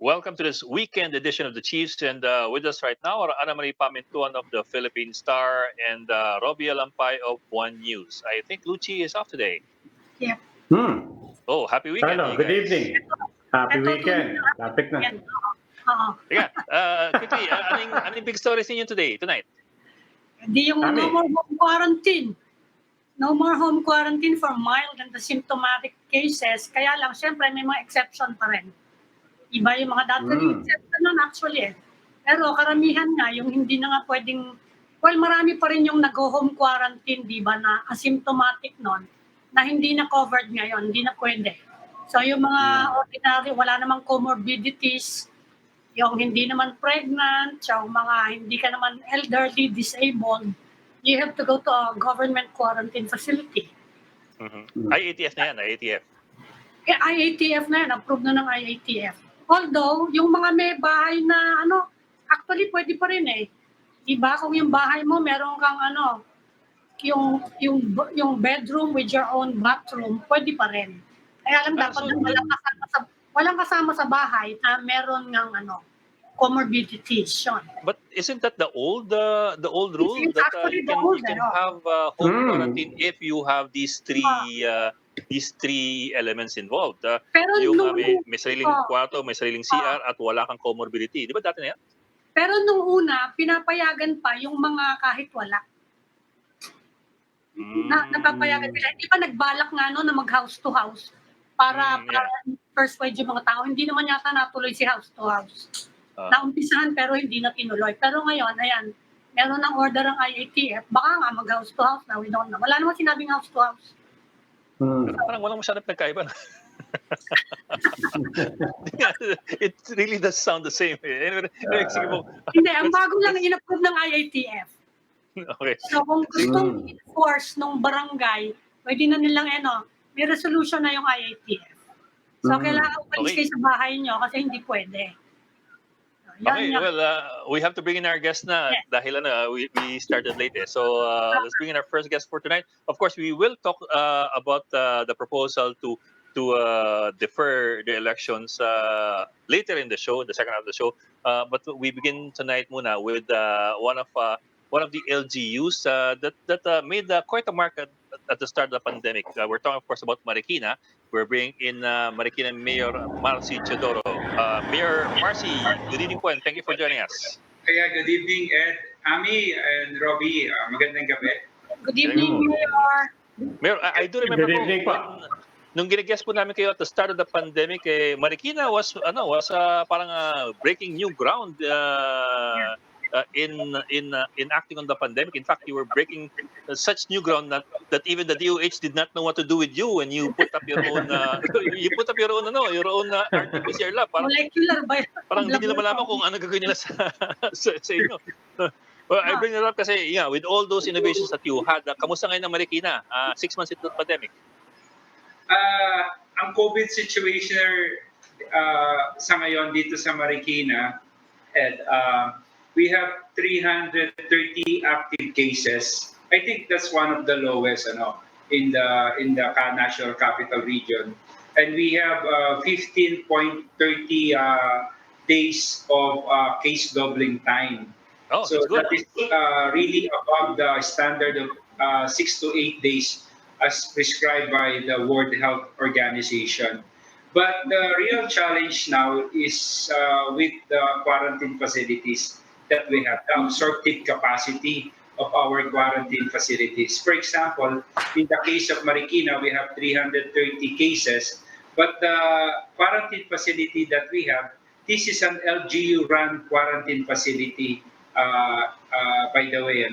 Welcome to this weekend edition of the Chiefs, and with us right now are Ana Marie Pamintuan of the Philippine Star and Robbie Alampay of One News. I think Lucci is off today. Yeah. Oh, happy weekend, Hello, you good guys. evening. Happy Ito, weekend. Lapit na. Oo. Yeah, quickly, anong big stories ninyo tonight? Di yung Kami. no more home quarantine. No more home quarantine for mild and asymptomatic cases. Kaya lang, syempre, may mga exception pa rin. Iba yung mga dating exception nun actually eh. Pero karamihan nga, yung hindi na nga pwedeng, well, marami pa rin yung nag-home quarantine, di ba, na asymptomatic nun, na hindi na covered ngayon, hindi na pwede. So yung mga ordinary, wala namang comorbidities, yung hindi naman pregnant, yung mga hindi ka naman elderly, disabled, you have to go to a government quarantine facility. IATF na yan, IATF. IATF na yan, approved na ng IATF. Although, yung mga may bahay na actually pwede pa rin eh. Diba? Kung yung bahay mo, meron kang yung bedroom with your own bathroom, pwede pa rin. Kaya lang dapat walang kasama sa bahay na meron ng comorbidities. But isn't that the old rule It's that actually you can have home quarantine if you have these three elements involved? Pero yung may sariling kwarto, may sariling CR at wala kang comorbidity. Di ba dati na yan? Pero nung una, pinapayagan pa yung mga kahit wala. Napapayagan sila. Hindi pa nagbalak nga na mag-house to house para persuade yung mga tao. Hindi naman yata natuloy si house to house. Naumpisahan pero hindi na tinuloy. Pero ngayon, ayan, meron ng order ng IATF. Baka nga mag-house to house na. We don't know. Wala naman sinabing house to house. Parang walang masyadong nagkaiba. It really does sound the same. Anyway, Hindi, ang bago lang in-approve ng IATF. Okay. So kung gustong enforce nung barangay, pwede na nilang may resolution na yung IATF. So kailangan umalis kayo sa bahay nyo kasi hindi pwede. Okay, well, we have to bring in our guest na dahil we started late eh. So let's bring in our first guest for tonight. Of course, we will talk about the proposal to defer the elections later in the show, the second half of the show. But we begin tonight muna with one of the LGUs that made quite a mark at the start of the pandemic. We're talking, of course, about Marikina. We're bringing in Marikina Mayor Marcy Teodoro. Mayor Marcy, good evening po and thank you for joining us. Kaya good evening, Ed, Ami, and Robbie. Magandang gabi. Good evening, Mayor. Mayor, I do remember nung gine-guest po namin kayo at the start of the pandemic, Marikina was parang breaking new ground in acting on the pandemic. In fact, you were breaking such new ground that even the DOH did not know what to do with you when you put up your own your own RT-PCR lab. Molecular parang hindi nila malaman kung ano gagawin nila sa inyo. Well, I bring it up kasi with all those innovations that you had, kamusta ngayon ang Marikina 6 months into the pandemic? Ang COVID situation sa ngayon dito sa Marikina, Ed, we have 330 active cases. I think that's one of the lowest in the National Capital Region. And we have 15.30 days of case doubling time. So that is really above the standard of 6 to 8 days as prescribed by the World Health Organization. But the real challenge now is with the quarantine facilities that we have, the absorptive capacity of our quarantine facilities. For example, in the case of Marikina, we have 330 cases, but the quarantine facility that we have, this is an LGU-run quarantine facility, by the way.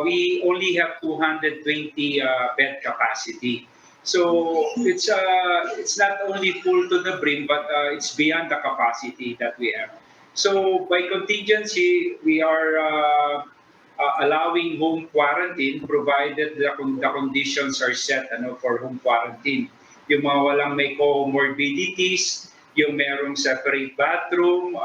We only have 220 bed capacity. So it's not only full to the brim, but it's beyond the capacity that we have. So by contingency, we are allowing home quarantine provided the conditions are set for home quarantine. Yung mga walang may comorbidities, yung merong separate bathroom,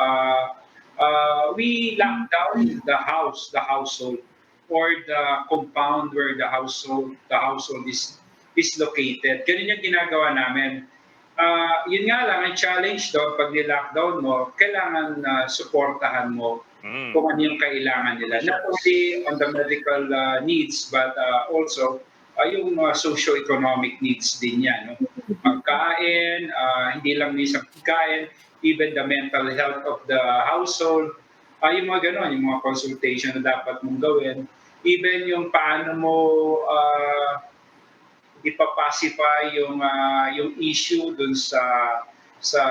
we lock down the household, or the compound where the household is located. Ganun yung ginagawa namin. Yun nga lang, ang challenge doon, pag ni-lockdown mo, kailangan suportahan mo kung ano yung kailangan nila. Not only on the medical needs, but also yung socio-economic needs din yan. No? Pagkain, hindi lang minsan pagkain, even the mental health of the household, yung mga ganon, yung mga consultation na dapat mong gawin. Even yung paano mo ipapacify yung issue dun sa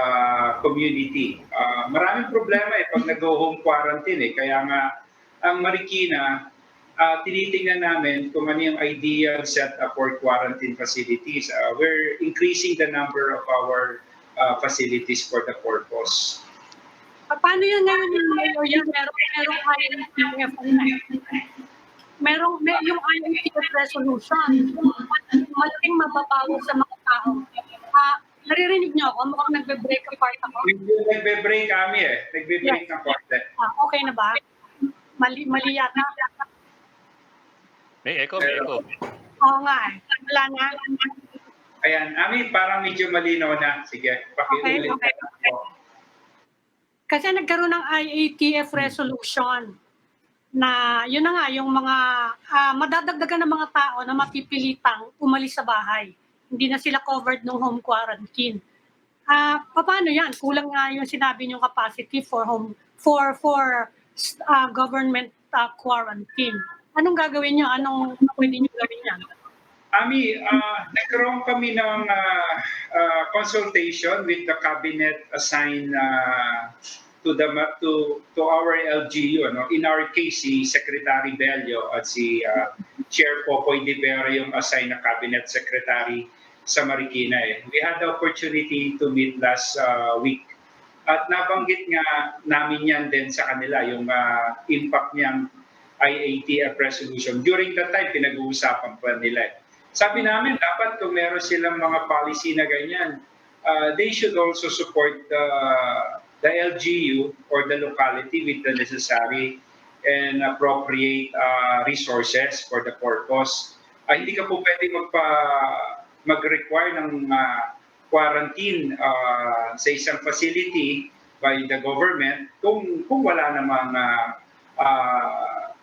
community. Maraming problema pag nag-home quarantine kaya nga ang Marikina, tinitingnan namin kung ano yung ideal setup for quarantine facilities. We're increasing the number of our facilities for the purpose. Paano yan ngayon yung mayor yan? Merong INTF yung INTF resolution. Malaking mababago sa mga tao. Naririnig niyo ako? Mukhang nagbe-break apart ako. Nagbe-break kami Nagbe-break ng konti. Okay na ba? Mali yata. May echo. Oo nga Wala na. Ayan, parang medyo malinaw na. Sige, pakiulit. Okay. Kasi nagkaroon ng IATF resolution na yun na nga, yung mga madadagdagan ng mga tao na mapipilitang umalis sa bahay. Hindi na sila covered ng home quarantine. Paano yan? Kulang nga yung sinabi niyong capacity for government quarantine. Anong gagawin niyo? Anong pwede niyo gawin yan? Nagkaroon kami ng consultation with the cabinet assigned to our LGU. In our case, si Secretary Bello at si Chair Popoy de Vera yung assigned na cabinet secretary sa Marikina. We had the opportunity to meet last week. At nabanggit nga namin yan din sa kanila, yung impact niyang IATF resolution. During that time, pinag-uusapan pa nila. Sabi namin, dapat kung meron silang mga policy na ganyan, they should also support the LGU or the locality with the necessary and appropriate resources for the purpose. Hindi ka po pwede mag-require ng quarantine sa isang facility by the government kung wala namang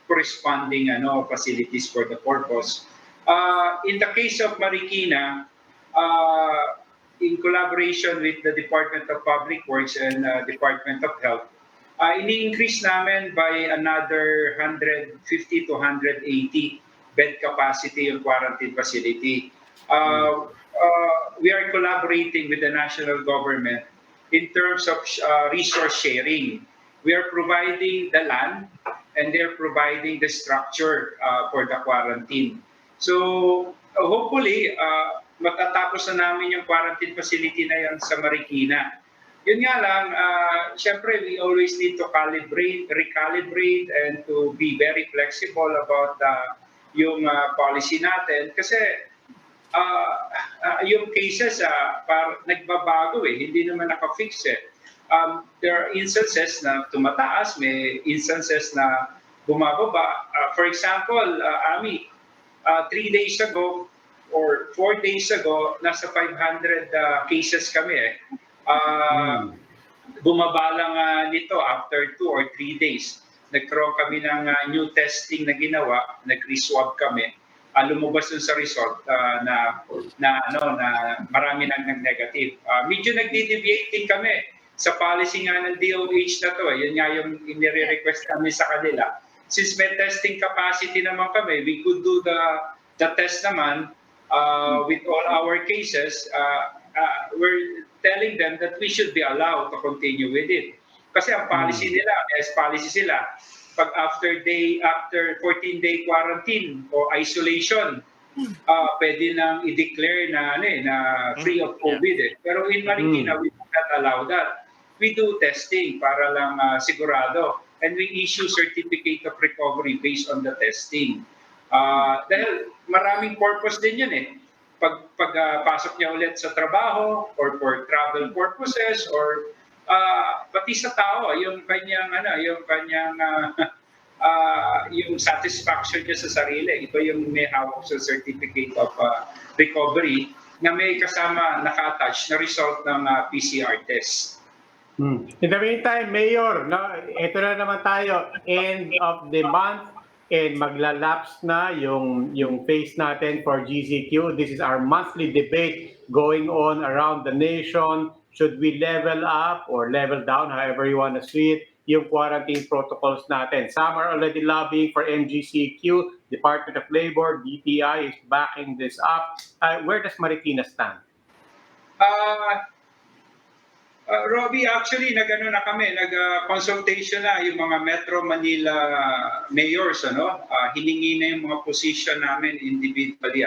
corresponding facilities for the purpose. In the case of Marikina, in collaboration with the Department of Public Works and Department of Health, ini-increase namin by another 150 to 180 bed capacity yung quarantine facility. We are collaborating with the national government in terms of resource sharing. We are providing the land and they're providing the structure for the quarantine. So hopefully, matatapos na namin yung quarantine facility na yan sa Marikina. Yun nga lang, syempre we always need to recalibrate and to be very flexible about yung policy natin. Kasi yung cases nagbabago hindi naman naka-fix There are instances na tumataas, may instances na bumababa. For example, 3 days ago or 4 days ago, nasa 500 cases kami Bumaba lang nito after 2 or 3 days. Nagkaroon kami ng new testing na ginawa, nag-reswab kami. Lumabas dun sa result na marami nang negative. Medyo nagdi-deviate din kami sa policy nga ng DOH na to. Yun nga yung inire-request kami sa kanila. Since may testing capacity naman kami, we could do the test naman with all our cases. We're telling them that we should be allowed to continue with it. Kasi ang policy nila, policy sila, pag after 14-day quarantine o isolation, pwede nang i-declare na free of COVID. Pero in Marikina, we do not allow that. We do testing para lang sigurado. And we issue certificate of recovery based on the testing. Dahil maraming purpose din yun Pagpasok niya ulit sa trabaho or for travel purposes or pati sa tao, yung kanyang yung satisfaction niya sa sarili. Ito yung may hawak sa certificate of recovery. na may kasama naka-attach na result ng PCR test. In the meantime, Mayor, no, ito na naman tayo, end of the month, and maglalapse na yung phase natin for GCQ. This is our monthly debate going on around the nation. Should we level up or level down, however you want to see it, yung quarantine protocols natin? Some are already lobbying for MGCQ. Department of Labor, DTI is backing this up. Where does Marikina stand? Robbie, actually, na kami, nag-consultation na yung mga Metro Manila mayors, hiningi na yung mga position namin individually,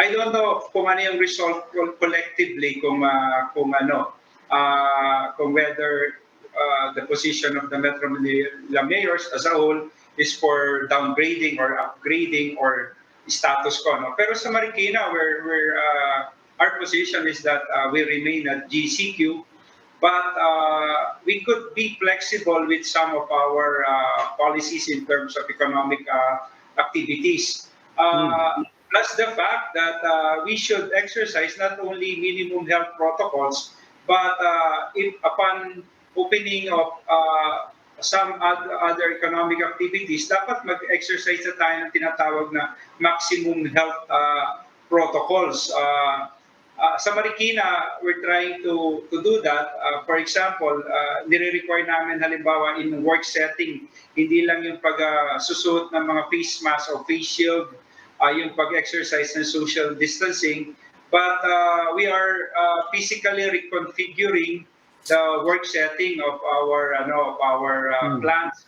I don't know kung ano yung result collectively, kung whether the position of the Metro Manila mayors as a whole is for downgrading or upgrading or status quo, Pero sa Marikina, our position is that we remain at GCQ. But we could be flexible with some of our policies in terms of economic activities. Plus the fact that we should exercise not only minimum health protocols, but if upon opening of some other economic activities, dapat mag-exercise na tayo ng tinatawag na maximum health protocols. Sa Marikina, we're trying to do that. For example, nire-require namin halimbawa in work setting, hindi lang yung pag-susuot ng mga face mask o face shield, yung pag-exercise ng social distancing, but we are physically reconfiguring the work setting of our plants,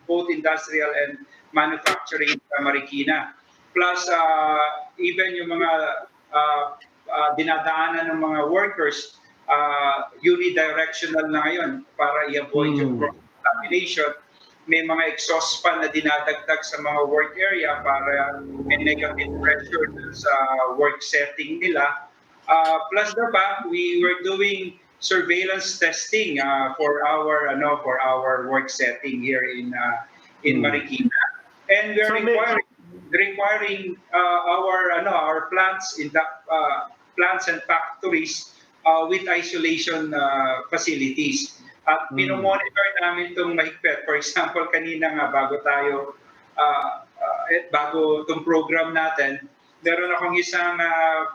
both industrial and manufacturing sa Marikina. Plus, even yung mga dinadaanan ng mga workers, unidirectional na ngayon para i-avoid yung contamination. May mga exhaust fan na dinadagdag sa mga work area para may negative pressure sa work setting nila. Plus the fact, we were doing surveillance testing for our work setting here in Marikina. And we're requiring our plants in the plants and factories with isolation facilities. At minomonitor namin itong mahigpit. For example, kanina nga bago itong program natin, meron akong isang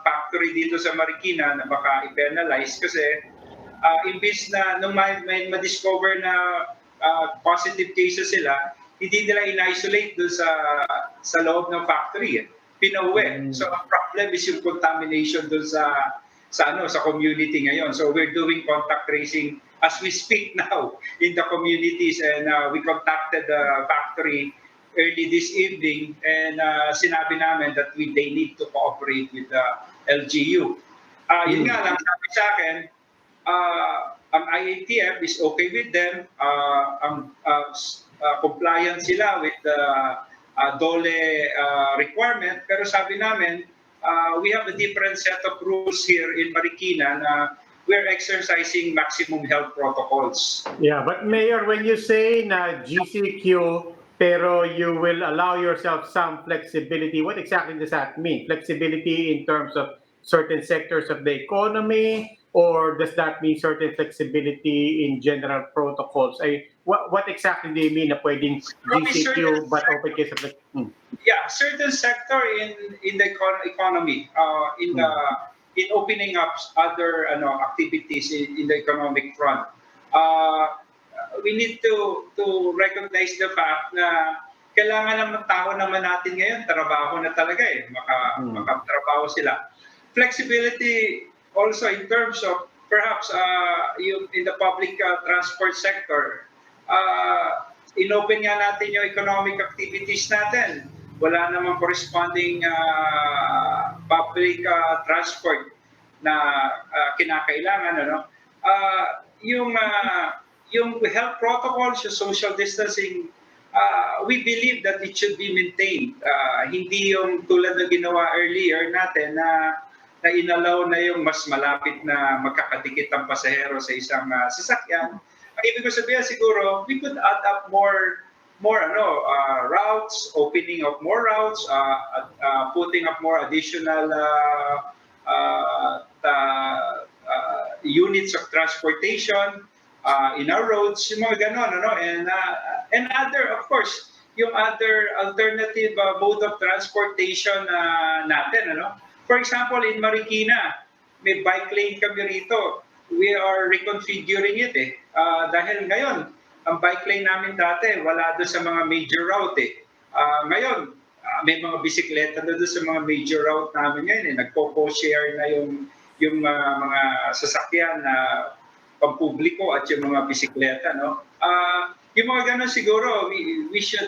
factory dito sa Marikina na baka i-penalize kasi imbis na nung may ma-discover na positive cases sila, hindi nila in-isolate doon sa loob ng factory. Pinauwi. So ang problem is yung contamination doon sa community ngayon. So we're doing contact tracing as we speak now in the communities, and we contacted the factory early this evening, and sinabi namin that they need to cooperate with the LGU. Yun nga lang, sabi sa akin, ang IATF is okay with them, compliant sila with the DOLE requirement, pero sabi namin, we have a different set of rules here in Marikina na we're exercising maximum health protocols. Yeah, but Mayor, when you say na GCQ, pero you will allow yourself some flexibility, what exactly does that mean? Flexibility in terms of certain sectors of the economy, or does that mean certain flexibility in general protocols? What exactly do you mean na pwedeng GCQ but open case of Yeah, certain sector in the economy, in opening up other activities in the economic front. We need to recognize the fact na kailangan ng tao naman natin ngayon, trabaho na talaga makatrabaho sila. Flexibility also in terms of perhaps in the public transport sector, inopen nga natin yung economic activities natin. Wala namang corresponding public transport na kinakailangan. Yung health protocols, yung social distancing, we believe that it should be maintained. Hindi yung tulad na ginawa earlier natin na inalaw na yung mas malapit na magkakadikit ang pasahero sa isang sasakyan. Ang ibig ko sabihin siguro, we could add up more routes, opening of more routes, putting up more additional units of transportation in our roads, yung mga ganon, ano? And other, of course, yung other alternative mode of transportation natin, ano? For example, in Marikina, may bike lane kami rito. We are reconfiguring it dahil ngayon, ang bike lane namin dati, wala doon sa mga major route ngayon, may mga bisikleta doon sa mga major route namin ngayon nagpo-share na yung mga sasakyan na pampubliko at yung mga bisikleta, no? Yung mga ganun siguro, we should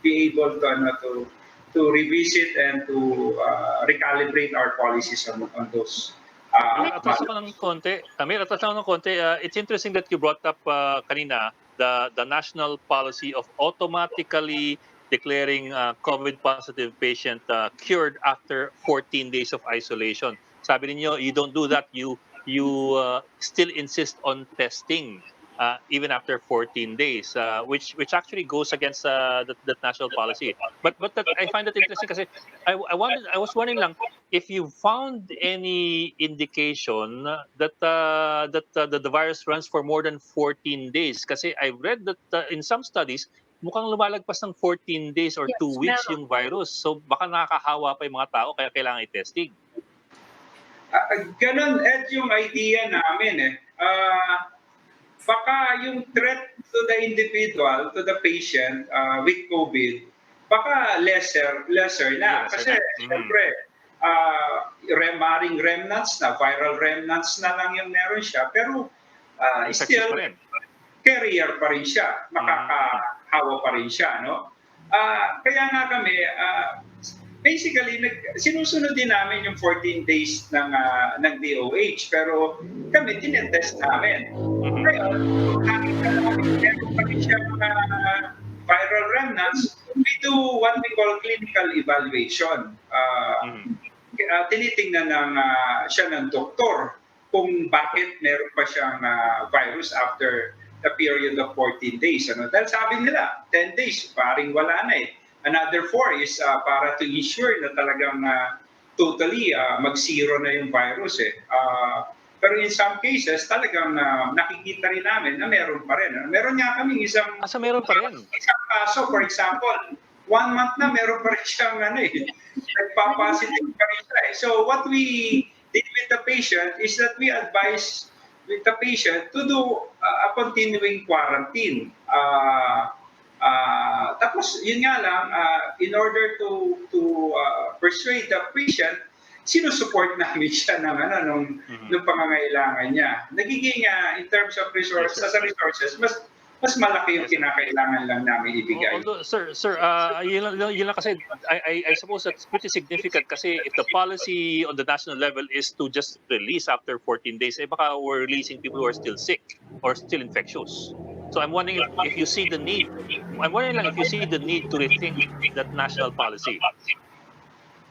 be able to revisit and to recalibrate our policies on those. Atas ako ng konti. Amir, atas ako ng konti. It's interesting that you brought up kanina the national policy of automatically declaring COVID positive patient cured after 14 days of isolation. Sabi niyo, you don't do that. You still insist on testing even after 14 days, which actually goes against that national policy. But I find that interesting kasi I was wondering lang if you found any indication that the virus runs for more than 14 days. Kasi I've read that in some studies, mukhang lumalagpas ng 14 days or 2 weeks yung virus. So baka nakakahawa pa yung mga tao kaya kailangan i-testing. Ganon, Ed, yung idea namin baka yung threat to the individual, to the patient with COVID, baka lesser na. Kasi siyempre, maring remnants na, viral remnants na lang yung meron siya. Pero still, carrier pa rin siya. Makakahawa pa rin siya. No? Kaya nga kami, basically, sinusunod din namin yung 14 days ng DOH. Pero kami, tinetest namin. Ngayon, nakita namin meron pa rin siya mga viral remnants, we do what we call clinical evaluation. Tinitingnan siya ng doktor kung bakit meron pa siyang virus after the period of 14 days. Dahil sabi nila, 10 days, paring wala na Another 4 is para to ensure na talagang totally mag-zero na yung virus Pero in some cases, talagang nakikita rin namin na meron pa rin. Meron nga kaming isang kaso, for example, 1 month na meron pa rin siyang nagpa-positive pa rin siya. So what we did with the patient is that we advise with the patient to do a continuing quarantine. Tapos yun nga lang, in order to persuade the patient, sinusupport namin siya ng pangangailangan niya. Nagiging in terms of resources, mas malaki yung kinakailangan lang namin ibigay. Although, sir, yun lang kasi I suppose that's pretty significant kasi if the policy on the national level is to just release after 14 days, baka we're releasing people who are still sick or still infectious. So I'm wondering if you see the need. I'm wondering lang if you see the need to rethink that national policy.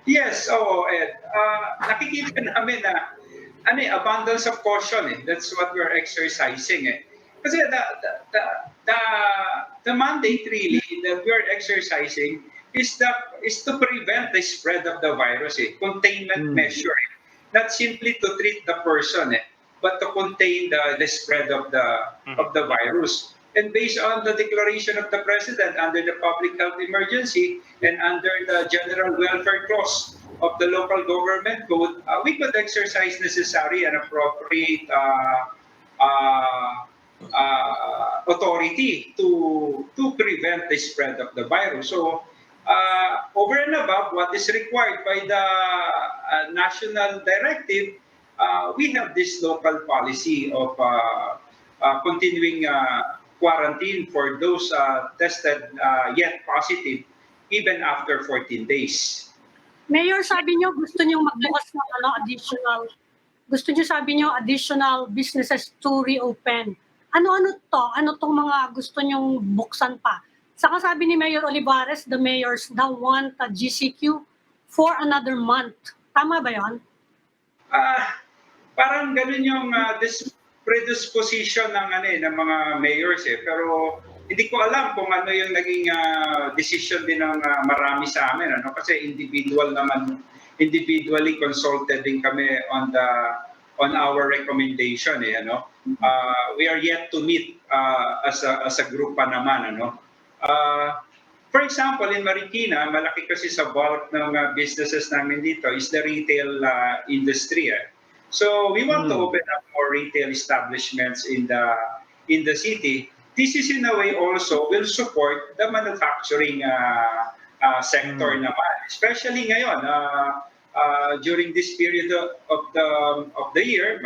Yes, Ed. Nakikita namin na abundance of caution That's what we're exercising Kasi the mandate really that we're exercising is to prevent the spread of the virus Containment measure Not simply to treat the person but to contain the spread of the virus. And based on the declaration of the President under the Public Health Emergency and under the General Welfare Clause of the Local Government Code, we could exercise necessary and appropriate authority to prevent the spread of the virus. So, over and above what is required by the national directive, we have this local policy of continuing quarantine for those tested yet positive even after 14 days. Mayor, sabi niyo gusto niyo magbukas ng additional businesses to reopen. Ano-ano to? Ano tong mga gusto niyong buksan pa? Saka sabi ni Mayor Olivares, the mayors now want a GCQ for another month. Tama ba 'yon? Parang ganun yung predisposition ng mga mayors pero hindi ko alam kung ano yung naging decision din ng marami sa amin kasi individual naman individually consulted din kami on our recommendation we are yet to meet as a group pa naman for example in Marikina malaki kasi sa bulk ng businesses namin dito is the retail industry so we want to open up more retail establishments in the city. This is in a way also will support the manufacturing sector naman, especially ngayon during this period of the year,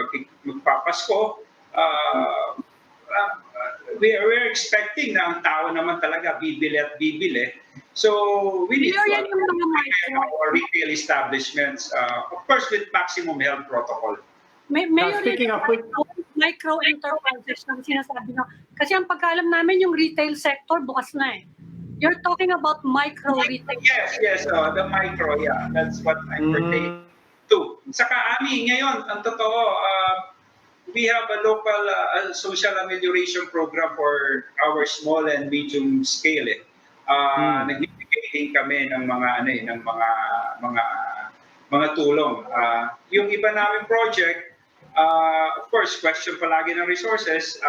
magpapasko. We're expecting na ang tao naman talaga bibili at bibili. So we need to our retail establishments, of course, with maximum health protocol. Speaking of which, micro enterprises ang sinasabi nyo. Kasi ang pagkaalam namin yung retail sector bukas na You're talking about micro retail. Yes, the micro, yeah. That's what I'm pertaining to. Saka ngayon, ang totoo, we have a local social amelioration program for our small and medium scale. Nagbibigay din kami ng mga tulong. Yung iba namin project, of course, question palagi ng resources,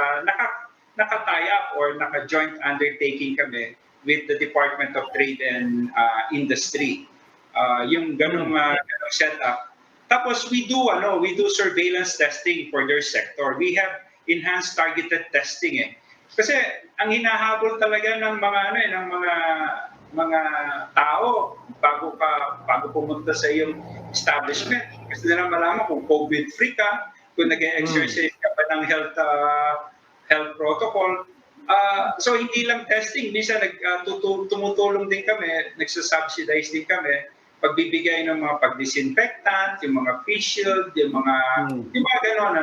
naka-tie up or naka-joint undertaking kami with the Department of Trade and Industry. Yung ganung setup. Tapos we do surveillance testing for their sector. We have enhanced targeted testing Kasi ang hinahabol talaga ng mga tao bago pumunta sa iyong establishment kasi nila malaman kung COVID-free ka, kung nag-exercise ka pa ng health protocol. So hindi lang testing, minsan tumutulong din kami, nagsasubsidize din kami, pagbibigay ng mga pag-disinfectant, yung mga face shield, yung mga gano'n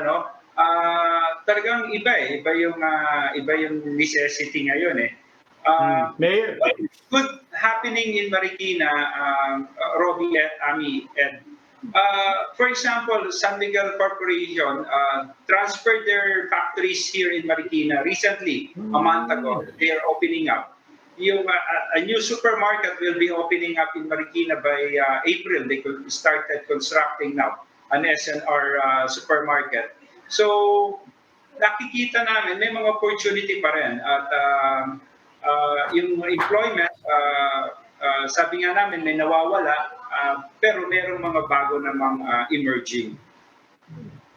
talagang iba yung necessity ngayon good happening in Marikina, Robbie at Ami Ed. For example, San Miguel Corporation transferred their factories here in Marikina recently, a month ago. They are opening up. A new supermarket will be opening up in Marikina by April. They started constructing now an SNR supermarket. So, nakikita namin may mga opportunity pa rin. At yung employment, sabi nga namin may nawawala, pero merong mga bago namang emerging.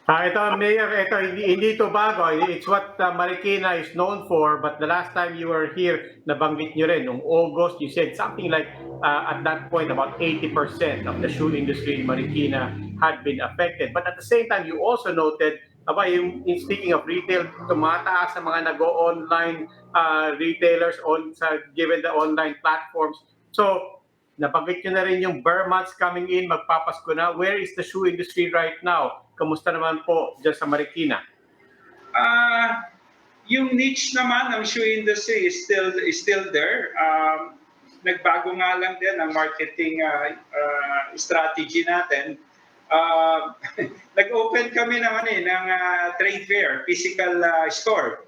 Ito, Mayor, hindi ito bago. It's what Marikina is known for. But the last time you were here, nabanggit nyo rin, noong August, you said something like, at that point, about 80% of the shoe industry in Marikina had been affected. But at the same time, you also noted, speaking of retail, tumataas sa mga nag-online retailers given the online platforms. So, nabanggit nyo na rin yung bare months coming in, magpapasko na. Where is the shoe industry right now? Kamusta naman po dyan sa Marikina? Yung niche naman ng shoe industry is still there. Nagbago nga lang din ang marketing strategy natin. Nag-open kami naman ng trade fair, physical store.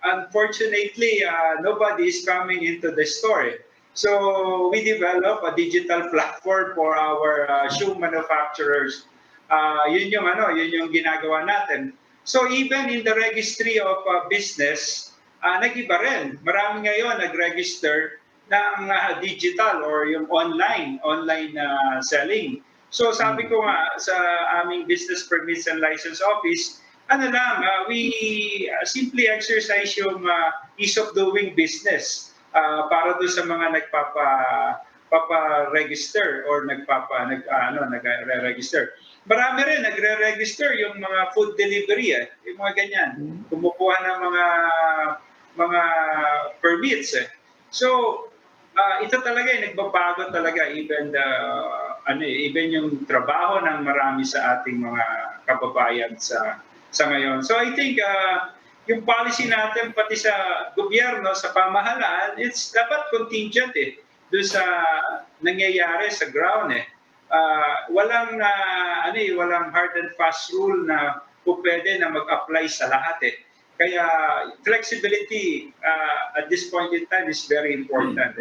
Unfortunately, nobody is coming into the store. So we develop a digital platform for our shoe manufacturers. Yun yung ginagawa natin. So even in the registry of business, nag-iba rin. Marami ngayon nag-register ng digital or yung online selling. So sabi ko nga sa aming Business Permits and License Office, we simply exercise yung ease of doing business para doon sa mga nagpapa-register or nagre-register. Marami rin nagre-register yung mga food delivery yung mga ganyan. Kumukuha ng mga permits So ito talaga nagbabago talaga even yung trabaho ng marami sa ating mga kababayan sa ngayon. So I think yung policy natin pati sa gobyerno, sa pamahalaan, it's dapat contingent doon sa nangyayari sa ground walang hard and fast rule na pwede na mag-apply sa lahat Kaya flexibility at this point in time is very important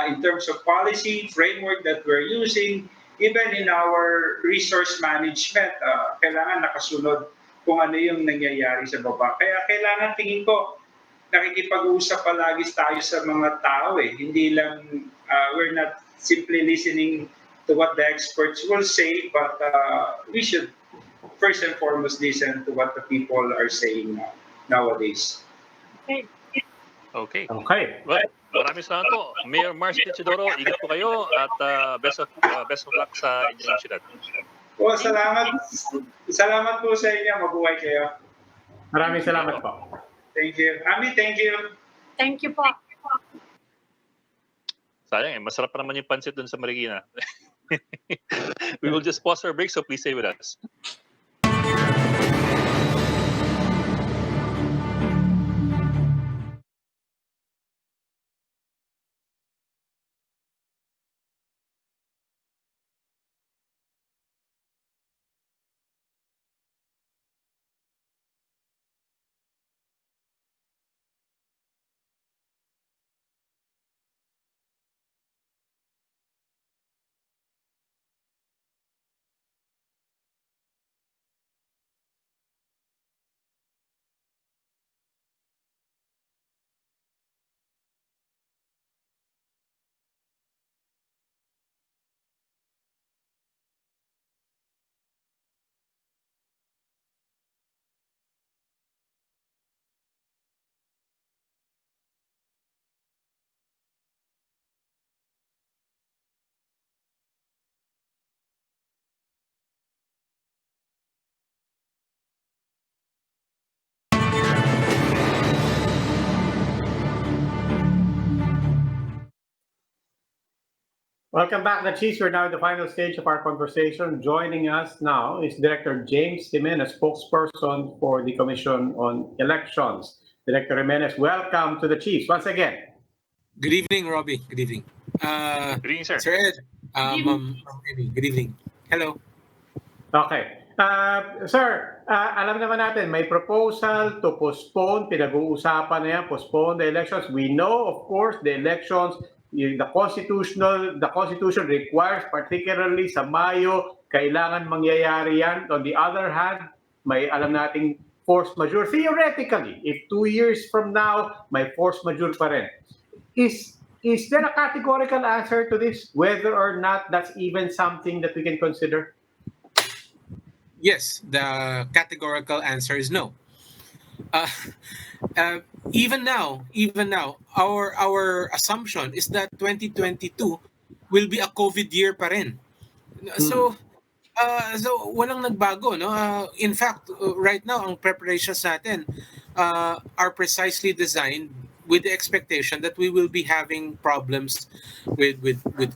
in terms of policy framework that we're using. even in our resource management, kailangan nakasunod kung ano yung nangyayari sa baba. Kaya kailangan, tingin ko, nakikipag-usap palagi tayo sa mga tao eh. Hindi lang, we're not simply listening to what the experts will say, but we should first and foremost listen to what the people are saying nowadays. Okay. Okay. Well, maraming salamat po. Mayor Marcy Teodoro, ingat po kayo at best of luck sa inyong syudad. Po, salamat po sa inyo. Mabuhay kayo. Maraming salamat po. Thank you. Ami, thank you. Thank you po. Sayang masarap pa naman yung pansit dun sa Marikina. We will just pause our break, so please stay with us. Welcome back, the Chiefs. We're now in the final stage of our conversation. Joining us now is Director James Jimenez, spokesperson for the Commission on Elections. Director Jimenez, welcome to the Chiefs once again. Good evening, Robbie. Good evening. Good evening, sir. Sir Ed, good evening. Hello. Okay. Sir, alam naman natin, may proposal to postpone, pinag-uusapan na yan, postpone the elections. We know, of course, the elections, the Constitution requires, particularly sa Mayo, kailangan mangyayari yan. On the other hand, may alam nating force majeure. Theoretically, if 2 years from now, may force majeure pa rin. Is there a categorical answer to this, whether or not that's even something that we can consider? Yes, the categorical answer is no. Even now, our assumption is that 2022 will be a COVID year pa rin. So walang nagbago, no? In fact, right now, ang preparations natin are precisely designed with the expectation that we will be having problems with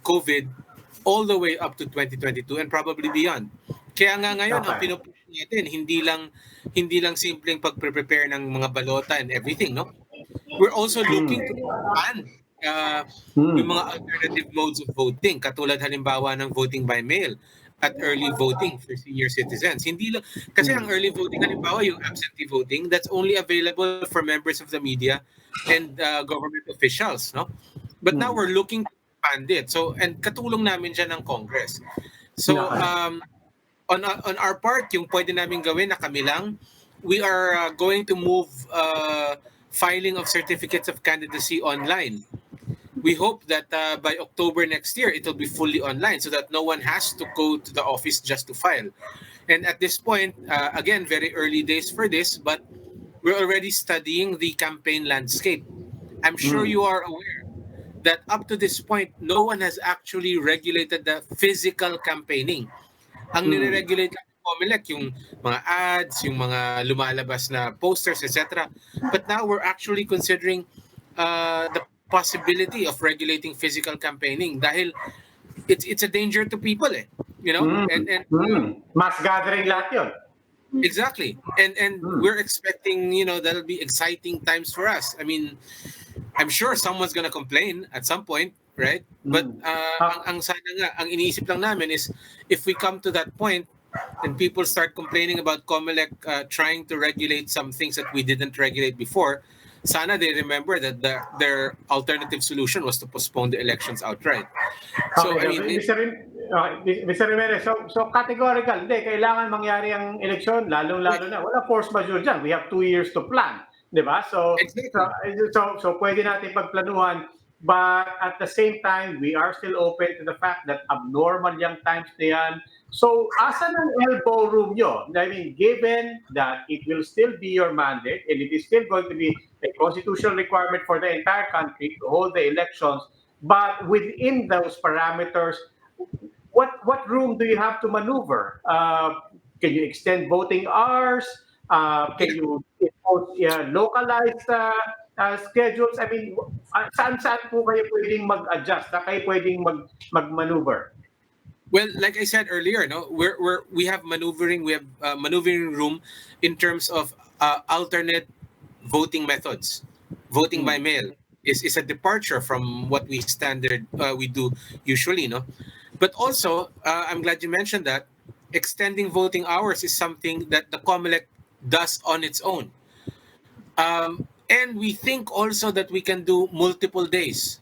COVID all the way up to 2022 and probably beyond. Kaya nga ngayon, ang pinupush natin, hindi lang simpleng pag-prepare ng mga balota and everything, no? We're also looking to expand yung mga alternative modes of voting, katulad halimbawa ng voting by mail at early voting for senior citizens. Hindi lang, kasi ang early voting, halimbawa yung absentee voting, that's only available for members of the media and government officials, no? But now we're looking to expand it. So, and katulong namin dyan ng Congress. So, on our part, yung pwede namin gawin na kami lang, we are going to move filing of certificates of candidacy online. We hope that by October next year, it will be fully online so that no one has to go to the office just to file. And at this point, again, very early days for this, but we're already studying the campaign landscape. I'm sure you are aware that up to this point, no one has actually regulated the physical campaigning. Ang nire-regulate lang ng Comelec, yung mga ads, yung mga lumalabas na posters, etc. But now we're actually considering the possibility of regulating physical campaigning dahil it's a danger to people, eh. You know? And mass gathering lahat yun. Exactly. And we're expecting, that'll be exciting times for us. I mean, I'm sure someone's gonna complain at some point, right? But ang sana nga, ang iniisip lang namin is if we come to that point and people start complaining about Comelec trying to regulate some things that we didn't regulate before, sana they remember that their alternative solution was to postpone the elections outright. So, Okay, I mean, Okay, Mr. Jimenez, so categorical, hindi, kailangan mangyari ang eleksyon, lalong-lalo na. Wala force majeure dyan. We have 2 years to plan. Di ba? So pwede natin pagplanuhan. But at the same time, we are still open to the fact that abnormal yung times na yan. So, asan ang elbow room nyo? I mean, given that it will still be your mandate and it is still going to be a constitutional requirement for the entire country to hold the elections, but within those parameters, what room do you have to maneuver? Can you extend voting hours? Can you impose localized schedules? I mean, saan po kayo pwedeng mag-adjust? Saan kayo pwedeng mag-maneuver? Well, like I said earlier, no, we have maneuvering room in terms of alternate voting methods. Voting by mail is a departure from what we do usually, no. But also, I'm glad you mentioned that extending voting hours is something that the Comelec does on its own. And we think also that we can do multiple days.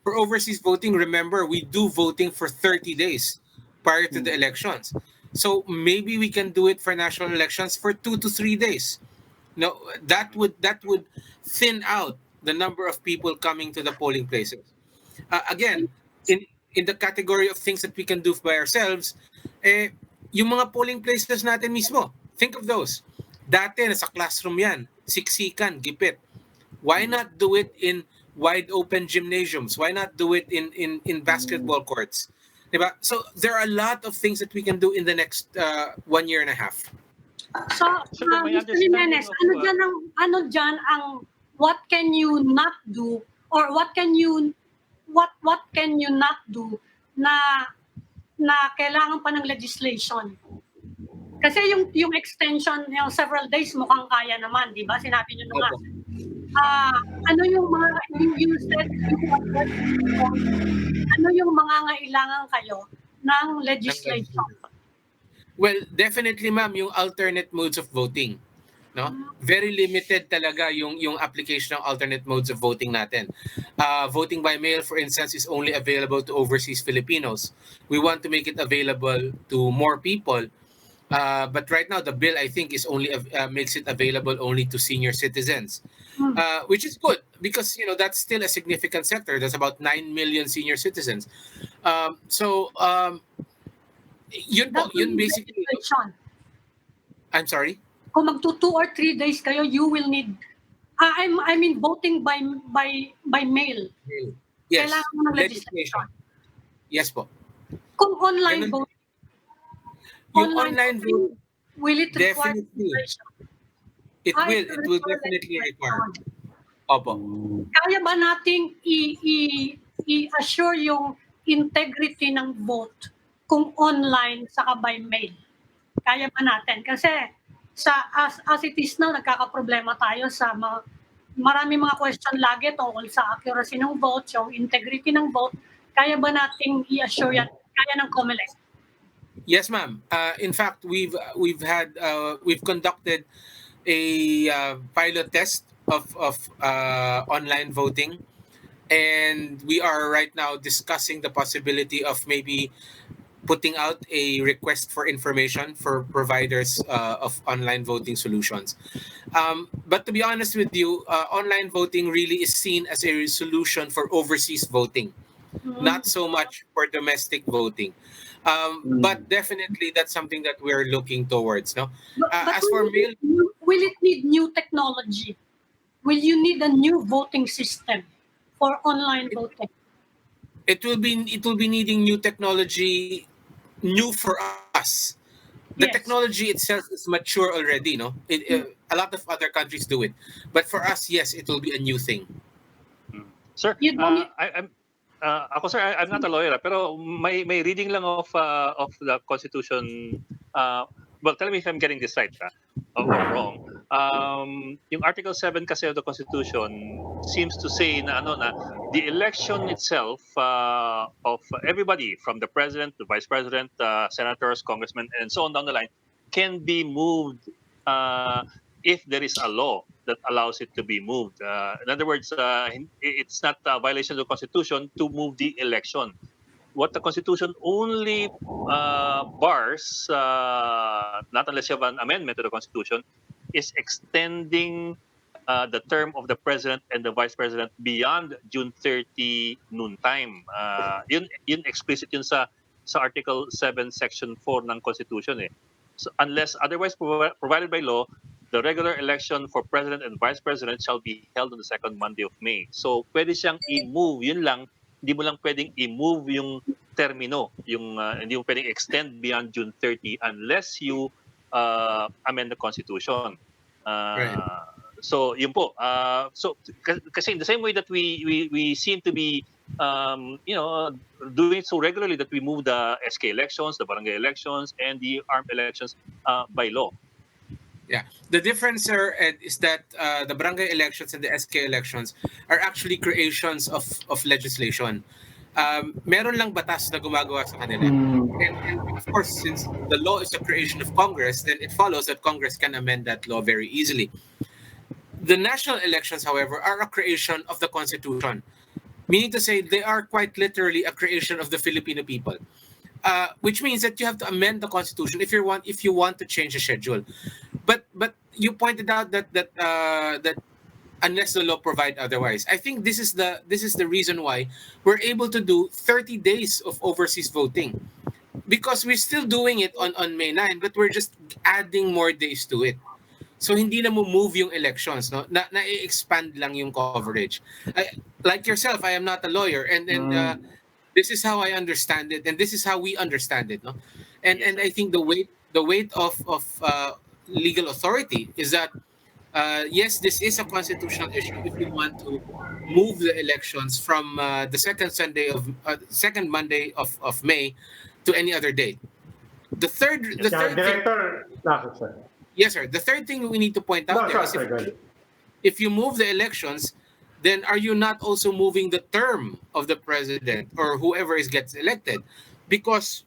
For overseas voting, remember, we do voting for 30 days prior to the elections. So maybe we can do it for national elections for 2 to 3 days. No, that would thin out the number of people coming to the polling places. Again, in the category of things that we can do by ourselves, yung mga polling places natin mismo, think of those. Dati nasa classroom yan, siksikan, gipit. Why not do it in wide open gymnasiums? Why not do it in basketball courts? Diba? So there are a lot of things that we can do in the next 1 year and a half. So, Mr. Jimenez, ano dyan ang what can you not do or what can you not do na kailangan pa ng legislation? Kasi yung extension, yung several days mukhang kaya naman, di ba? Sinabi niyo na nga. Ano yung mga ano yung mga ngailangan kayo ng legislation? Well, definitely, ma'am, yung alternate modes of voting. No? Very limited talaga yung application ng alternate modes of voting natin. Voting by mail, for instance, is only available to overseas Filipinos. We want to make it available to more people. But right now, the bill, I think, is only makes it available only to senior citizens, which is good because that's still a significant sector. There's about 9 million senior citizens. Yun basically. I'm sorry. Kung magto 2 or 3 days kayo, you will need. I mean, voting by mail. Yes. Kailangan mo ng legislation. Yes po. Kung online voting. Yung online vote, will it require it will definitely require. Opo. Kaya ba nating i-assure yung integrity ng vote kung online saka by mail? Kaya ba natin? Kasi as it is now, nagkakaproblema tayo sa marami mga question lagi tungkol sa accuracy ng vote, yung integrity ng vote. Kaya ba nating i-assure yan? Kaya ng Comelec? Yes, ma'am. In fact, we've conducted a pilot test of online voting, and we are right now discussing the possibility of maybe putting out a request for information for providers of online voting solutions. But to be honest with you, online voting really is seen as a solution for overseas voting, not so much for domestic voting. But definitely that's something that we're looking towards. No, but as for mail, will it need new technology? Will you need a new voting system for online voting? It will be needing new technology, new for us. The technology itself is mature already. No, a lot of other countries do it, but for us, yes, it will be a new thing. Sir, ako sir, I'm not a lawyer, pero may reading lang of the Constitution. Well, tell me if I'm getting this right or wrong. Yung Article 7 kasi of the Constitution seems to say na the election itself of everybody from the president, the vice president, senators, congressmen, and so on down the line can be moved if there is a law that allows it to be moved. In other words, it's not a violation of the Constitution to move the election. What the Constitution only bars, not unless you have an amendment to the Constitution, is extending the term of the president and the vice president beyond June 30 noontime. Yun explicit yun sa Article 7, Section 4 ng Constitution. So unless otherwise provided by law, the regular election for president and vice president shall be held on the second Monday of May. So pwede siyang i-move, yun lang. Hindi mo lang pwedeng i-move yung termino, hindi mo pwedeng extend beyond June 30 unless you amend the Constitution. Right. So yun po. So kasi in the same way that we seem to be doing it so regularly that we move the SK elections, the barangay elections, and the armed elections by law. Yeah. The difference, sir, Ed, is that the barangay elections and the SK elections are actually creations of legislation. Meron lang batas na gumagawa sa kanila. And of course, since the law is the creation of Congress, then it follows that Congress can amend that law very easily. The national elections, however, are a creation of the Constitution. Meaning to say, they are quite literally a creation of the Filipino people. Which means that you have to amend the Constitution if you want to change the schedule. But you pointed out that unless the law provide otherwise, I think this is the reason why we're able to do 30 days of overseas voting, because we're still doing it on May 9, but we're just adding more days to it. So hindi na move yung elections, no? Na-expand lang yung coverage. Like yourself, I am not a lawyer, and this is how I understand it, and this is how we understand it, no? And I think the weight of legal authority is that yes, this is a constitutional issue if you want to move the elections from the second Monday of May to any other date. The third Director, yes, sir. The third thing we need to point out is if you move the elections, then are you not also moving the term of the president or whoever gets elected? Because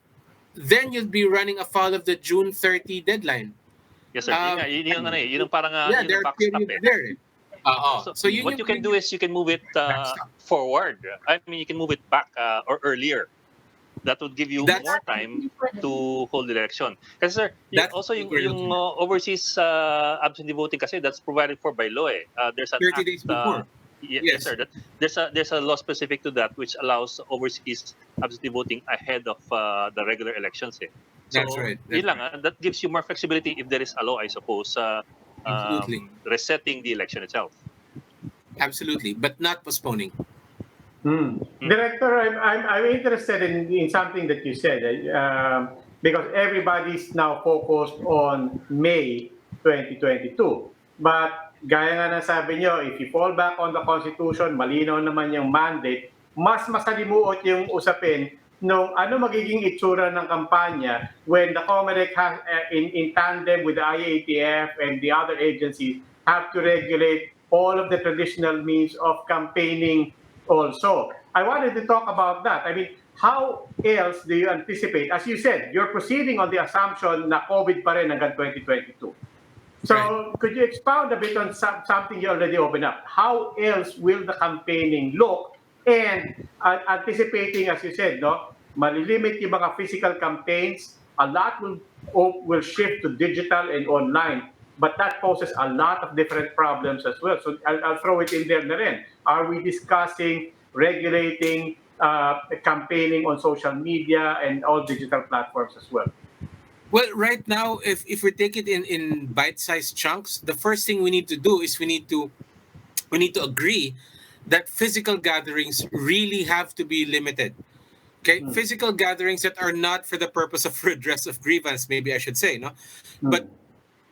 then you'll be running afoul of the June 30 deadline. Yes, sir. Yun parang there are backstop periods there. So what you can do is you can move it forward. I mean, you can move it back or earlier. That would give you more time to hold the election. Kasi sir, also yung overseas absentee voting kasi that's provided for by law. There's an 30 days before. Yes, sir. There's a law specific to that which allows overseas absentee voting ahead of the regular elections. So, that's right. That gives you more flexibility if there is a law, I suppose, resetting the election itself. Absolutely, but not postponing. Director, I'm interested in something that you said because everybody's now focused on May 2022. But gaya nga na sabi nyo, if you fall back on the Constitution, malinaw naman yung mandate, mas masalimuot yung usapin nung ano magiging itsura ng kampanya when the Comelec has, in tandem with the IATF and the other agencies, have to regulate all of the traditional means of campaigning also. I wanted to talk about that. I mean, how else do you anticipate? As you said, you're proceeding on the assumption na COVID pa rin hanggang 2022. So could you expound a bit on something you already opened up? How else will the campaigning look? And anticipating, as you said, no, malilimit yung mga physical campaigns, a lot will shift to digital and online. But that poses a lot of different problems as well. So I'll throw it in there na rin. Are we discussing regulating campaigning on social media and all digital platforms as well? Well, right now, if we take it in bite-sized chunks, the first thing we need to do is we need to agree that physical gatherings really have to be limited. Okay, physical gatherings that are not for the purpose of redress of grievance, maybe I should say, no, but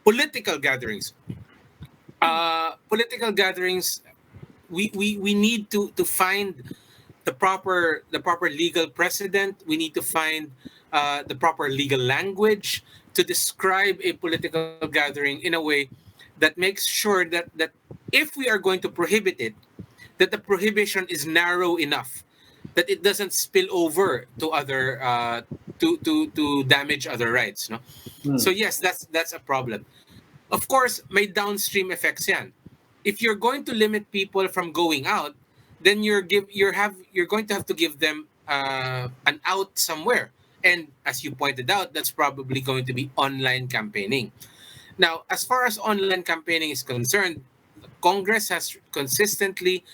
political gatherings. Political gatherings, we need to find the proper legal precedent. We need to find the proper legal language to describe a political gathering in a way that makes sure that if we are going to prohibit it, that the prohibition is narrow enough that it doesn't spill over to other to damage other rights. No, so yes, that's a problem. Of course, may downstream effects yan. if you're going to limit people from going out, then you're going to have to give them an out somewhere. And as you pointed out, that's probably going to be online campaigning. Now, as far as online campaigning is concerned, Congress has consistently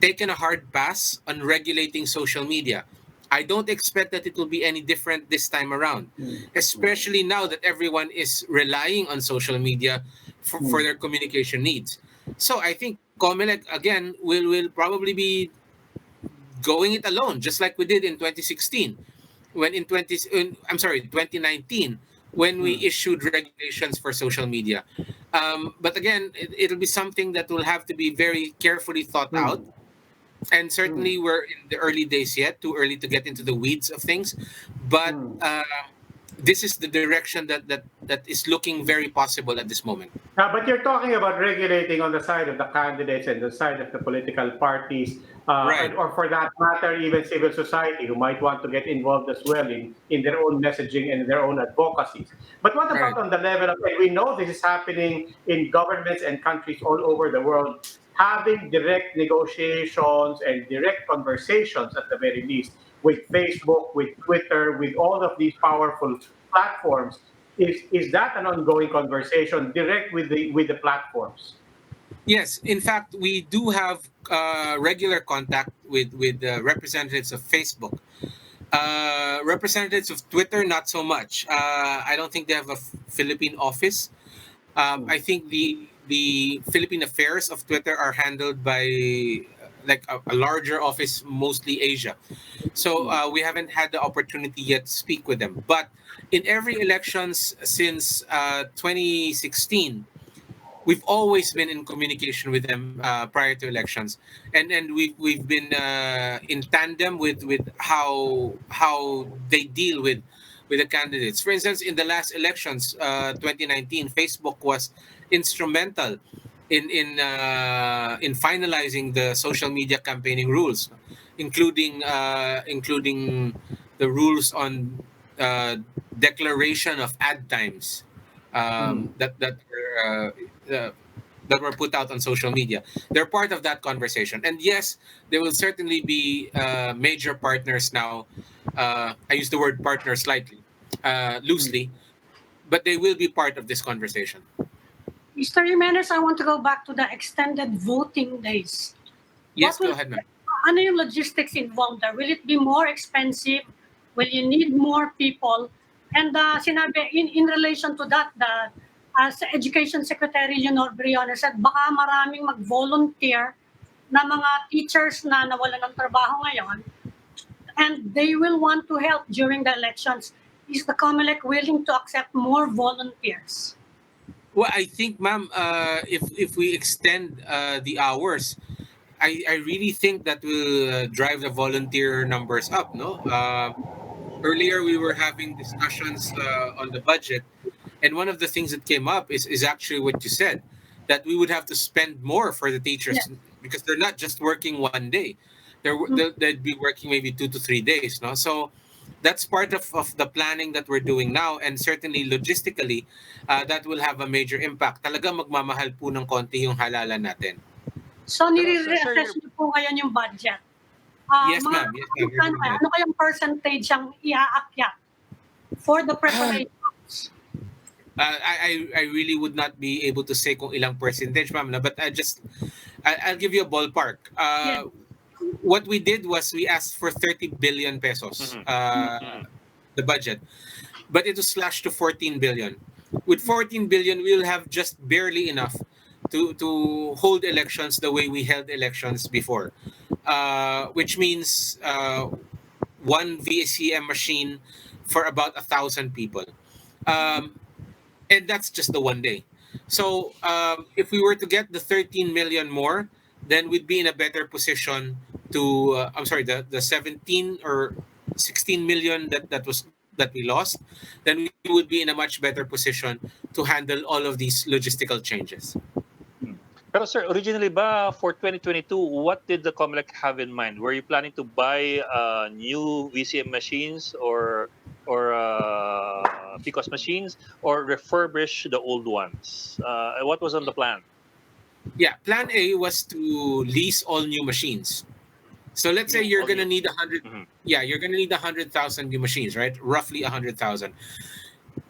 taken a hard pass on regulating social media. I don't expect that it will be any different this time around, especially now that everyone is relying on social media for their communication needs. So I think Comelec, again, will probably be going it alone, just like we did in 2016, when I'm sorry, 2019, when we issued regulations for social media. But again, it'll be something that will have to be very carefully thought out. And certainly we're in the early days yet, too early to get into the weeds of things. But this is the direction that is looking very possible at this moment. But you're talking about regulating on the side of the candidates and the side of the political parties, Right. or for that matter, even civil society who might want to get involved as well in their own messaging and their own advocacies. But what about Right. on the level of, and we know this is happening in governments and countries all over the world, having direct negotiations and direct conversations at the very least with Facebook, with Twitter, with all of these powerful platforms. Is that an ongoing conversation direct with the platforms? Yes, in fact, we do have regular contact with representatives of Facebook. Representatives of Twitter, not so much. I don't think they have a Philippine office. I think the Philippine affairs of Twitter are handled by like a larger office, mostly Asia. So we haven't had the opportunity yet to speak with them. But in every elections since 2016, we've always been in communication with them prior to elections, and we've been in tandem with how they deal with the candidates. For instance, in the last elections, 2019, Facebook was instrumental in finalizing the social media campaigning rules, including the rules on declaration of ad times that were put out on social media. They're part of that conversation, and yes, there will certainly be major partners now. I use the word partner slightly loosely, but they will be part of this conversation. Mr. Jimenez, I want to go back to the extended voting days. Yes, go ahead, ma'am. Ano yung logistics involved there? Will it be more expensive? Will you need more people? And sinabi, in relation to that, as Education Secretary Leonor Briones said, baka maraming mag-volunteer na mga teachers na nawalan ng trabaho ngayon, and they will want to help during the elections. Is the Comelec willing to accept more volunteers? Well, I think, ma'am, if we extend the hours, I really think that will drive the volunteer numbers up. No, earlier we were having discussions on the budget, and one of the things that came up is actually what you said, that we would have to spend more for the teachers because they're not just working one day, they'd be working maybe 2 to 3 days. No, so that's part of the planning that we're doing now, and certainly logistically, that will have a major impact. Talaga magmamahal po ng konti yung halalan natin. So, nire-reassess niyo po ngayon yung budget? Yes, ma'am. Yes, ma'am. Ano kayang percentage ang iaakyat for the preparations? I really would not be able to say kung ilang percentage, ma'am, but I'll give you a ballpark. What we did was we asked for 30 billion pesos, the budget, but it was slashed to 14 billion. With 14 billion, we'll have just barely enough to hold elections the way we held elections before, which means one VCM machine for about 1,000 people. And that's just the one day. So if we were to get the 13 million more, then we'd be in a better position to, the 17 or 16 million that we lost, then we would be in a much better position to handle all of these logistical changes. Pero sir, originally ba for 2022, what did the Comelec have in mind? Were you planning to buy new VCM machines or PCOS machines, or refurbish the old ones? What was on the plan? Yeah, plan A was to lease all new machines. So let's say you're gonna need 100. Yeah, you're gonna need 100,000 new machines, right? Roughly 100,000.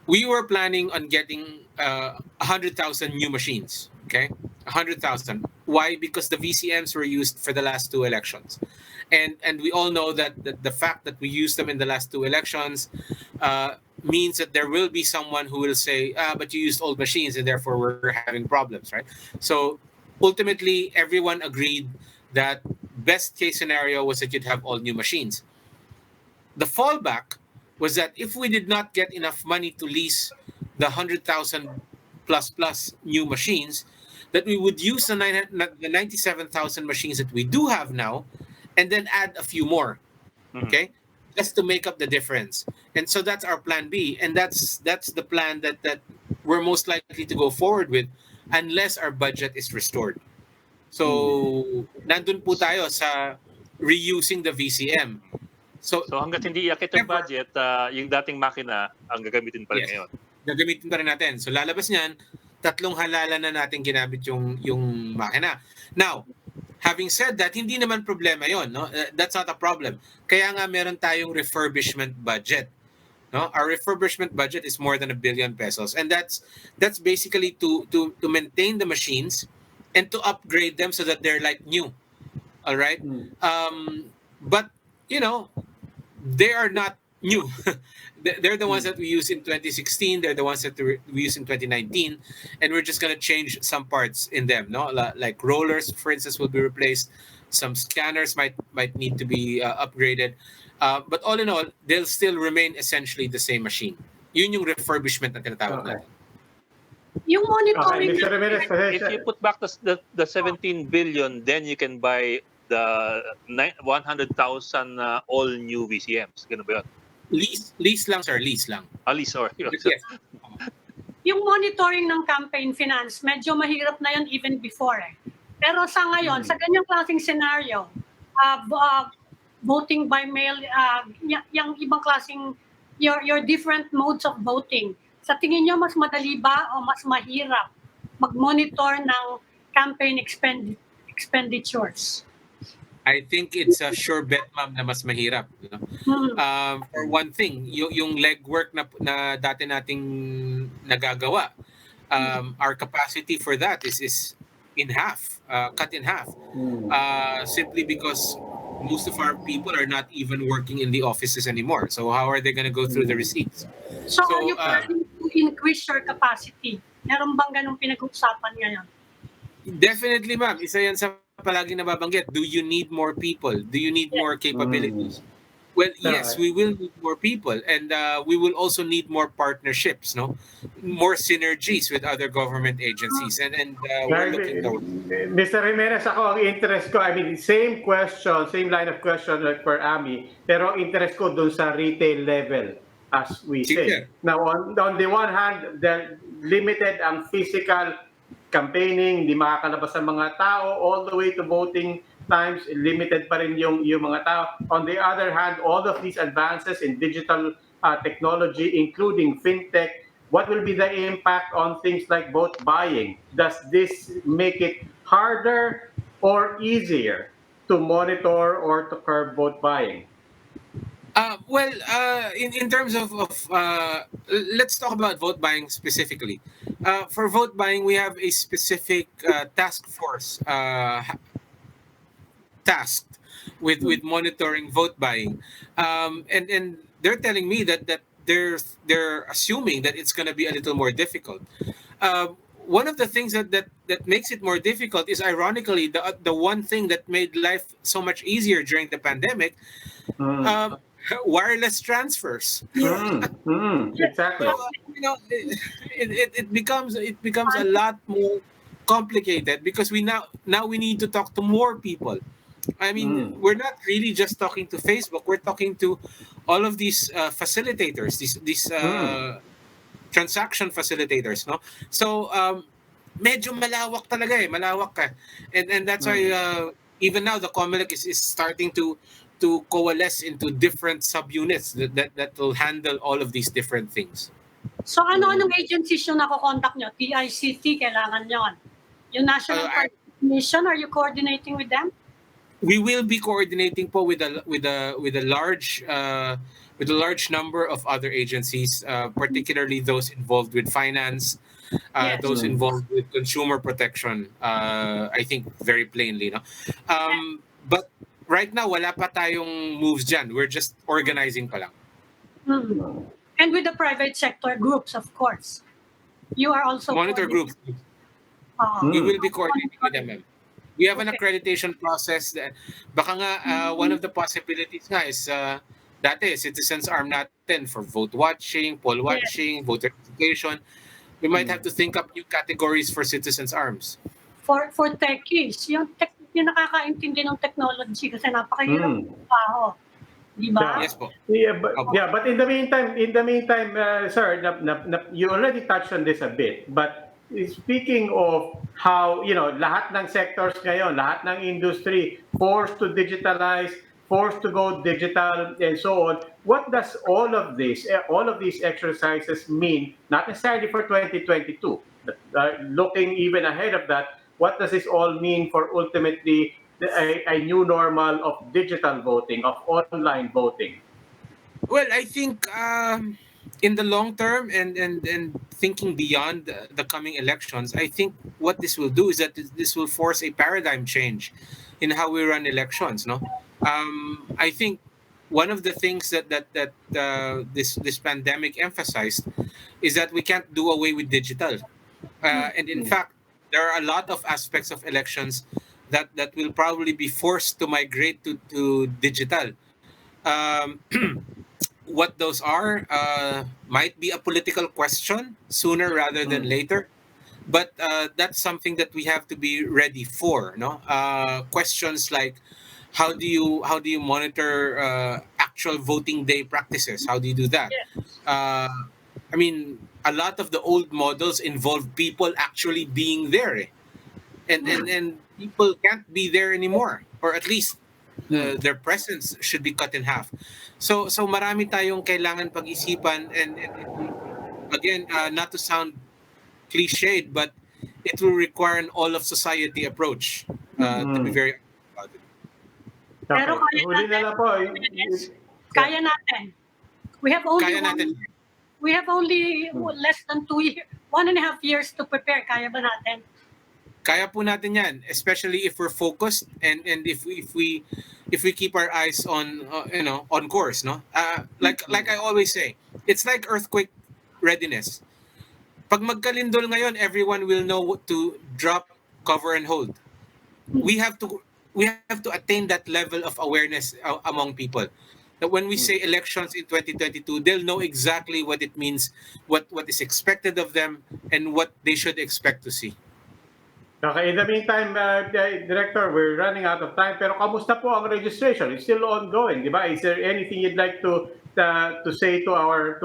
We were planning on getting 100,000 new machines. Okay, 100,000. Why? Because the VCMs were used for the last two elections, and we all know that the fact that we used them in the last two elections means that there will be someone who will say, but you used old machines and therefore we're having problems, right? So ultimately, everyone agreed that best case scenario was that you'd have all new machines. The fallback was that if we did not get enough money to lease the 100,000 plus new machines, that we would use the 97,000 machines that we do have now and then add a few more, okay, just to make up the difference. And so that's our plan B, and that's the plan that we're most likely to go forward with unless our budget is restored. So nandun po tayo sa reusing the VCM. So hanggat hindi iakit yung budget, yung dating makina ang gagamitin pa rin ngayon. Gagamitin pa rin natin. So lalabas niyan, 3 halalan na natin ginamit yung makina. Now, having said that, hindi naman problema yon, no? That's not a problem. Kaya nga meron tayong refurbishment budget. No? Our refurbishment budget is more than 1 billion pesos, and that's basically to maintain the machines and to upgrade them so that they're like new. All right? But they are not new. They're the ones that we used in 2016. They're the ones that we used in 2019, and we're just gonna change some parts in them. No, like rollers, for instance, will be replaced. Some scanners might need to be upgraded. But all in all, they'll still remain essentially the same machine. Yun yung refurbishment na tinatawag natin. Yung monitoring. If you put back the 17 billion, then you can buy the 100,000 all new VCMs. Ganun ba yun? Lease lang, sir. Lease lang. Lease, sorry. Yes. Yung monitoring ng campaign finance, medyo mahirap na yun even before eh. Pero sa ngayon, sa ganyang klaseng scenario, voting by mail, yung ibang klaseng, your different modes of voting, sa tingin nyo mas madali ba o mas mahirap mag-monitor ng campaign expenditures? I think it's a sure bet, ma'am, na mas mahirap. For one thing, yung legwork na dati nating nagagawa, our capacity for that is in half, cut in half. Simply because most of our people are not even working in the offices anymore. So how are they going to go through the receipts? So are you planning to increase your capacity? Meron bang ganung pinag-uusapan ngayon? Definitely, ma'am. Isa yan sa palagi nababanggit. Do you need more people? Do you need more capabilities? Well, yes, we will need more people, and we will also need more partnerships, no, more synergies with other government agencies, and we're looking forward. Mr. Jimenez, ako ang interest ko, I mean, same question, same line of question like for Ami, pero interest ko dun sa retail level, as we say. Now, on the one hand, the limited ang physical campaigning, di makakalabas ang mga tao, all the way to voting times, limited pa rin yung mga tao. On the other hand, all of these advances in digital technology, including fintech, what will be the impact on things like vote buying? Does this make it harder or easier to monitor or to curb vote buying? Well, in terms of let's talk about vote buying specifically. For vote buying, we have a specific task force tasked with monitoring vote buying, and they're telling me that they're assuming that it's going to be a little more difficult. One of the things that makes it more difficult is, ironically, the one thing that made life so much easier during the pandemic. Wireless transfers. Exactly. So, it becomes a lot more complicated because we now we need to talk to more people. I mean, we're not really just talking to Facebook. We're talking to all of these facilitators, these transaction facilitators, no? So medyo malawak talaga eh, malawak ka. And that's why even now the Comelec is starting to coalesce into different subunits that will handle all of these different things. So anong agencies yung nako-contact nyo? TICT, kailangan yon. Yung National Commission, are you coordinating with them? We will be coordinating po with a large number of other agencies, particularly those involved with finance, Yes. those involved with consumer protection. I think very plainly, no. But right now wala pa tayong moves dyan. We're just organizing pa lang. And with the private sector groups, of course. You are also Monitor groups. We will be coordinating with them, ma'am. We have an accreditation process that baka nga one of the possibilities nga is dati citizens arm natin for vote watching, poll watching, voter education. We might have to think up new categories for citizens arms. For techies, yung nakakaintindi ng technology kasi napakahirap ng trabaho. Diba? Yes po. But in the meantime, sir, you already touched on this a bit, but speaking of how, lahat ng sectors ngayon, lahat ng industry forced to digitalize, forced to go digital, and so on, what does all of these exercises mean, not necessarily for 2022, but looking even ahead of that, what does this all mean for ultimately a new normal of digital voting, of online voting? Well, I think in the long term and thinking beyond the coming elections, I think what this will do is that this will force a paradigm change in how we run elections. No, I think one of the things that this pandemic emphasized is that we can't do away with digital, and in fact, there are a lot of aspects of elections that will probably be forced to migrate to digital. What those are might be a political question sooner rather than later, but that's something that we have to be ready for. No, questions like how do you monitor actual voting day practices? How do you do that? I mean, a lot of the old models involve people actually being there, and people can't be there anymore, or at least their presence should be cut in half. So marami tayong kailangan pag-isipan, and again, not to sound cliched, but it will require an all of society approach to be very about it. Pero kaya natin. We have only less than 2 years, 1.5 years to prepare. Kaya ba natin? Kaya po natin yan, especially if we're focused and if we keep our eyes on on course, no. Like I always say, it's like earthquake readiness. Pag magkalindol ngayon, everyone will know what to drop, cover, and hold. We have to attain that level of awareness among people. That when we say elections in 2022, they'll know exactly what it means, what is expected of them, and what they should expect to see. Okay, in the meantime, Director, we're running out of time. Pero kamusta po ang registration? It's still ongoing, di ba? Is there anything you'd like to say to our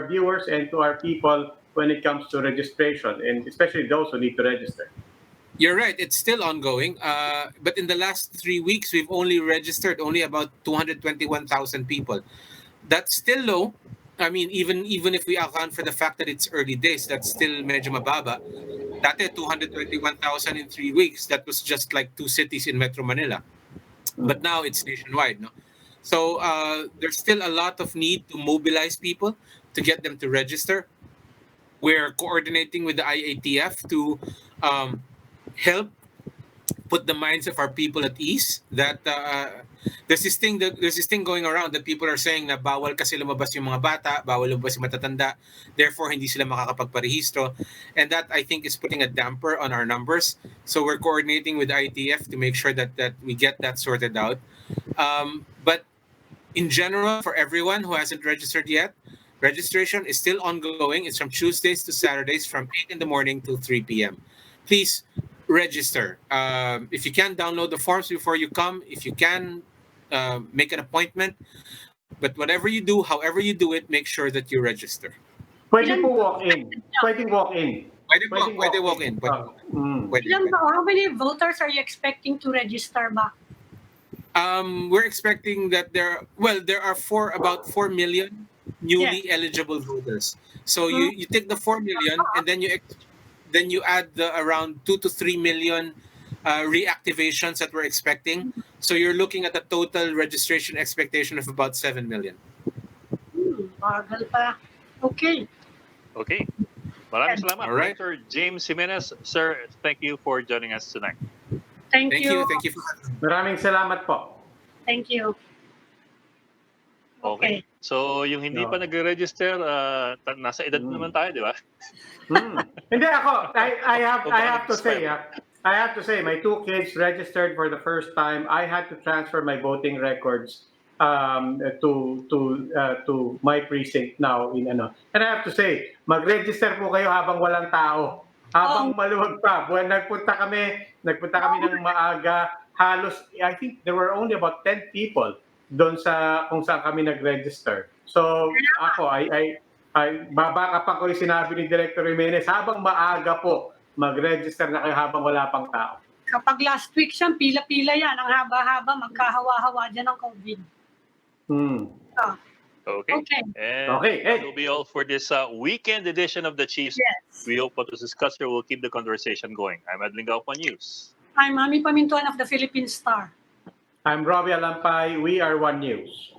viewers and to our people when it comes to registration, and especially those who need to register? You're right. It's still ongoing. But in the last 3 weeks, we've only registered about 221,000 people. That's still low. I mean, even if we account for the fact that it's early days, that's still medyo mababa. Dati 221,000 in 3 weeks. That was just like 2 cities in Metro Manila. But now it's nationwide, no? So there's still a lot of need to mobilize people to get them to register. We're coordinating with the IATF to help put the minds of our people at ease. That there's this thing going around that people are saying na bawal kasi lumabas yung mga bata, bawal lumabas yung matatanda, therefore hindi sila makakapagparehistro, and that I think is putting a damper on our numbers. So we're coordinating with IATF to make sure that we get that sorted out. But in general, for everyone who hasn't registered yet, registration is still ongoing. It's from Tuesdays to Saturdays from 8 in the morning till 3 p.m. Please register. If you can, download the forms before you come. If you can, make an appointment. But whatever you do, however you do it, make sure that you register. Pwede po walk-in. Pwede walk-in. Pwede walk-in. How many voters are you expecting to register ba? We're expecting that there are about 4 million newly eligible voters. So you take the 4 million and then then you add the around 2 to 3 million reactivations that we're expecting. So you're looking at a total registration expectation of about 7 million. Bagal pa. Okay. Okay. Maraming salamat. All right. Dr. James Jimenez, sir, thank you for joining us tonight. Thank you. Thank you. Maraming salamat po. Thank you. Okay. So, yung hindi pa nagre-register, nasa edad naman tayo, di ba? Hindi ako. I have to say, my 2 kids registered for the first time. I had to transfer my voting records to my precinct now in ano. And I have to say, mag-register po kayo habang walang tao. Habang maluwag pa. Buwan nagpunta kami ng maaga. Halos, I think there were only about 10 people doon sa kung saan kami nag-register. So ako, I babaka pa ko yung sinabi ni Director Jimenez, habang maaga po, mag-register na kayo habang wala pang tao. Kapag last week siya, pila-pila yan. Ang haba-haba, magkahawa-hawa dyan ng COVID. Okay. And that will be all for this weekend edition of the Chiefs. Yes. We hope what was discussed here will keep the conversation going. I'm Edwin Gaupa News. I'm Mami Pamintuan of the Philippine Star. I'm Robbie Alampay. We are One News.